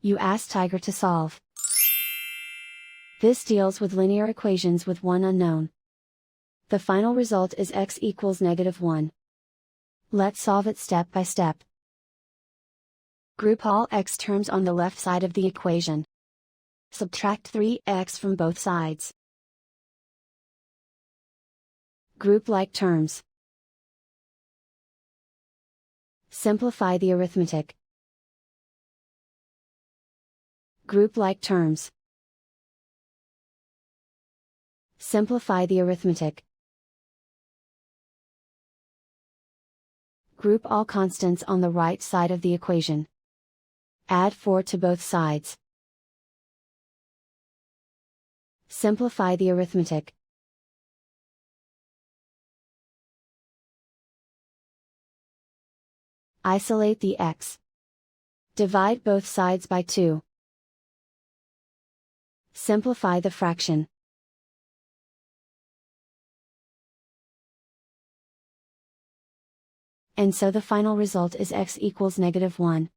You ask Tiger to solve. This deals with linear equations with one unknown. The final result is x equals -1. Let's solve it step by step. Group all x terms on the left side of the equation. Subtract 3x from both sides. Group like terms. Simplify the arithmetic. Group like terms. Simplify the arithmetic. Group all constants on the right side of the equation. Add 4 to both sides. Simplify the arithmetic. Isolate the x. Divide both sides by 2. Simplify the fraction. And so the final result is x equals -1.